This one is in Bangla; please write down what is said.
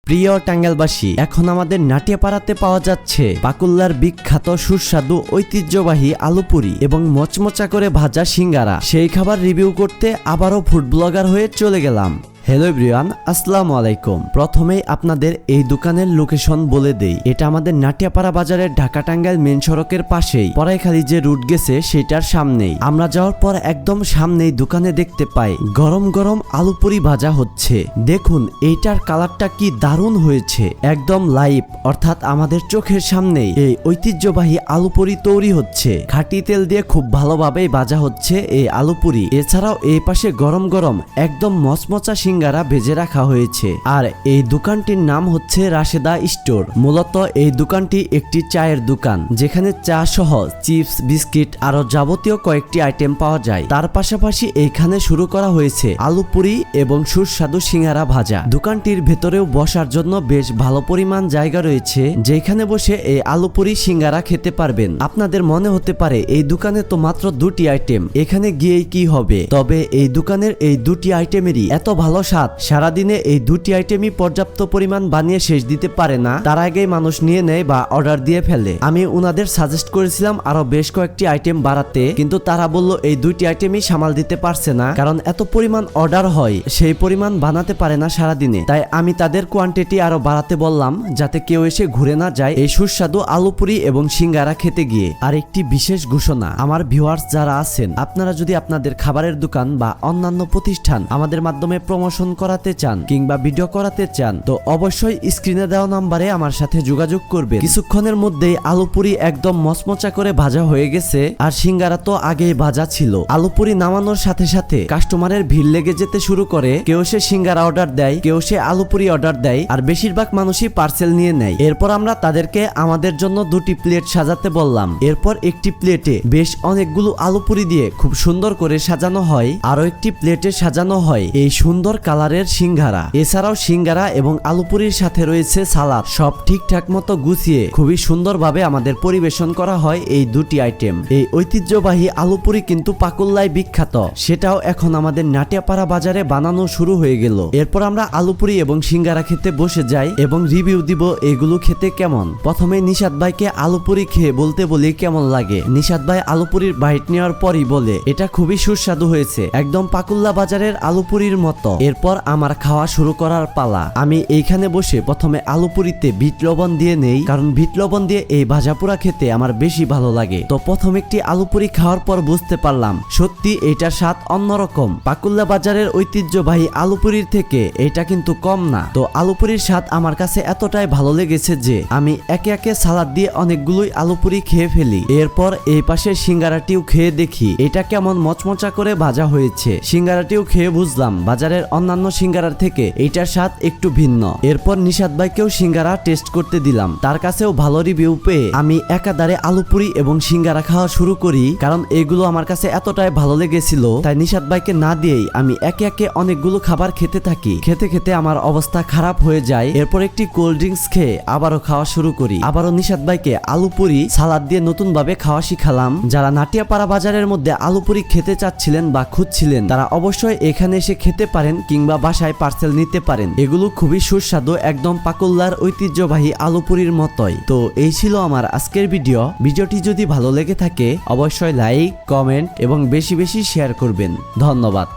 প্রিয় টাঙ্গাইলবাসী, এখন আমাদের নাটিয়াপাড়াতে পাওয়া যাচ্ছে পাকুল্লার বিখ্যাত সুস্বাদু ঐতিহ্যবাহী আলুপুরি এবং মচমচা করে ভাজা সিঙ্গারা। সেই খাবার রিভিউ করতে আবারও ফুড ব্লগার হয়ে চলে গেলাম। হ্যালো এভরিওয়ান, আসসালামু আলাইকুম। প্রথমেই আপনাদের এই দোকানের লোকেশন বলে দেই। এটা আমাদের নাটিয়াপাড়া বাজারের ঢাকা টাঙ্গাইল মেন সড়কের পাশেই, পড়াইখালি যে রুট গেছে সেটার সামনেই। আমরা যাওয়ার পর একদম সামনেই দোকানে দেখতে পাই গরম গরম আলুপুরি ভাজা হচ্ছে। দেখুন এইটার কালারটা কি দারুণ হয়েছে, একদম লাইভ, অর্থাৎ আমাদের চোখের সামনেই এই ঐতিহ্যবাহী আলুপুরি তৈরি হচ্ছে। খাঁটি তেল দিয়ে খুব ভালোভাবেই ভাজা হচ্ছে এই আলুপুরি। এছাড়াও এই পাশে গরম গরম একদম মচমচা সিঙ্গারা ভেজে রাখা হয়েছে। আর এই দোকানটির নাম হচ্ছে রাশেদা স্টোর। মূলত এই দোকানটি একটি চায়ের দোকান, যেখানে চা সহ চিপস, বিস্কিট আরো যাবতীয় কয়েকটি আইটেম পাওয়া যায়। তার পাশাপাশি এইখানে শুরু করা হয়েছে আলুপুরি এবং সুস্বাদু সিঙ্গারা ভাজা। দোকানটির ভেতরেও বসার জন্য বেশ ভালো পরিমাণ জায়গা রয়েছে, যেখানে বসে এই আলুপুরি সিঙ্গারা খেতে পারবেন। আপনাদের মনে হতে পারে এই দোকানে তো মাত্র দুটি আইটেম, এখানে গিয়েই কি হবে? তবে এই দোকানের এই দুটি আইটেমেরই এত ভালো স্বাদ, সারাদিনে এই দুটি আইটেমই পর্যাপ্ত পরিমাণ বানিয়ে শেষ দিতে পারে না। তার আগেই মানুষ নিয়ে নেয় বা অর্ডার দিয়ে ফেলে। আমি উনাদের সাজেস্ট করেছিলাম আরো বেশ কয়েকটি আইটেম বাড়াতে, কিন্তু তারা বলল এই দুইটি আইটেমই সামাল দিতে পারছে না, কারণ এত পরিমাণ অর্ডার হয়, সেই পরিমাণ বানাতে পারে না সারাদিনে। তাই আমি তাদের কোয়ান্টিটি আরো বাড়াতে বললাম, যাতে কেউ এসে ঘুরে না যায় এই সুস্বাদু আলুপুরি এবং সিঙ্গারা খেতে গিয়ে। আর একটি বিশেষ ঘোষণা, আমার ভিউয়ার্স যারা আছেন, আপনারা যদি আপনাদের খাবারের দোকান বা অন্যান্য প্রতিষ্ঠান আমাদের মাধ্যমে প্রমোশন করাতে চান কিংবা ভিডিও করাতে চান, তো অবশ্যই স্ক্রিনে দেওয়া নাম্বারে আমার সাথে যোগাযোগ করবেন। কিছুক্ষণের মধ্যেই আলুপুরি একদম মচমচা করে ভাজা হয়ে গেছে, আর সিঙ্গারা তো আগেই ভাজা ছিল। আলুপুরি নামানোর সাথে সাথে কাস্টমারের ভিড় লেগে যেতে শুরু করে। কেউ সে সিঙ্গারা অর্ডার দেয়, কেউ সে আলুপুরি অর্ডার দেয়, আর বেশিরভাগ মানুষই পার্সেল নিয়ে নেয়। এরপর আমরা তাদেরকে আমাদের জন্য দুটি প্লেট সাজাতে বললাম। এরপর একটি প্লেটে বেশ অনেকগুলো আলুপুরি দিয়ে খুব সুন্দর করে সাজানো হয়, আরো একটি প্লেটে সাজানো হয় এই সুন্দর কালারের সিঙ্গারা। এছাড়াও সিঙ্গারা এবং আলুপুরির সাথে রয়েছে সালাদ। সব ঠিকঠাক মতো গুছিয়ে খুবই সুন্দরভাবে আমাদের পরিবেশন করা হয় এই দুটি আইটেম। এই ঐতিহ্যবাহী আলুপুরি কিন্তু পাকুল্লায় বিখ্যাত, সেটাও এখন আমাদের নাটিয়াপাড়া বাজারে বানানো শুরু হয়ে গেল। এরপর আমরা আলুপুরি এবং সিঙ্গারা খেতে বসে যাই এবং রিভিউ দিব এগুলো খেতে কেমন। প্রথমে নিশাদ ভাইকে আলুপুরি খেয়ে বলতে বলি কেমন লাগে। নিশাদ ভাই আলুপুরির বাইট নেওয়ার পরই বলে এটা খুবই সুস্বাদু হয়েছে, একদম পাকুল্লা বাজারের আলুপুরির মতো। এরপর আমার খাওয়া শুরু করার পালা। আমি এইখানে বসে প্রথমে আলুপুরিতে বিট লবণ দিয়ে নেই, কারণ বিট লবণ দিয়ে এই ভাজাপুরা খেতে আমার বেশি ভালো লাগে। তো প্রথম একটি আলুপুরি খাওয়ার পর বুঝতে পারলাম সত্যি এটার স্বাদ অন্যরকম। পাকুল্লা বাজারের ঐতিহ্যবাহী আলুপুরির থেকে এটা কিন্তু কম না। তো আলুপুরির স্বাদ আমার কাছে এতটাই ভালো লেগেছে যে আমি একে একে সালাদ দিয়ে অনেকগুলোই আলুপুরি খেয়ে ফেলি। এরপর এই পাশে সিঙ্গারাটিও খেয়ে দেখি এটা কেমন মচমচা করে ভাজা হয়েছে। সিঙ্গারাটিও খেয়ে বুঝলাম বাজারের অন্যান্য সিঙ্গারার থেকে এইটার স্বাদ একটু ভিন্ন। এরপর নিশাদ ভাইকেও সিঙ্গারা টেস্ট করতে দিলাম, তার কাছেও ভালো রিভিউ পেয়ে আমি একাধারে আলুপুরি এবং সিঙ্গারা খাওয়া শুরু করি, কারণ এগুলো আমার কাছে এতটাই ভালো লেগেছিল। তাই নিশাদ ভাইকে না দিয়েই আমি একে একে অনেকগুলো খাবার খেতে থাকি। খেতে খেতে আমার অবস্থা খারাপ হয়ে যায়। এরপর একটি কোল্ড ড্রিঙ্কস খেয়ে আবারও খাওয়া শুরু করি। আবারও নিশাদ ভাইকে আলুপুরি সালাদ দিয়ে নতুন ভাবে খাওয়া শিখালাম। যারা নাটিয়াপাড়া বাজারের মধ্যে আলুপুরি খেতে চাচ্ছিলেন বা খুঁজছিলেন, তারা অবশ্যই এখানে এসে খেতে পারেন কিংবা বাসায় পার্সেল নিতে পারেন। এগুলো খুবই সুস্বাদু, একদম পাকুল্লার ঐতিহ্যবাহী আলুপুরির মতোই। তো এই ছিল আমার আজকের ভিডিও। ভিডিওটি যদি ভালো লেগে থাকে অবশ্যই লাইক, কমেন্ট এবং বেশি বেশি শেয়ার করবেন। ধন্যবাদ।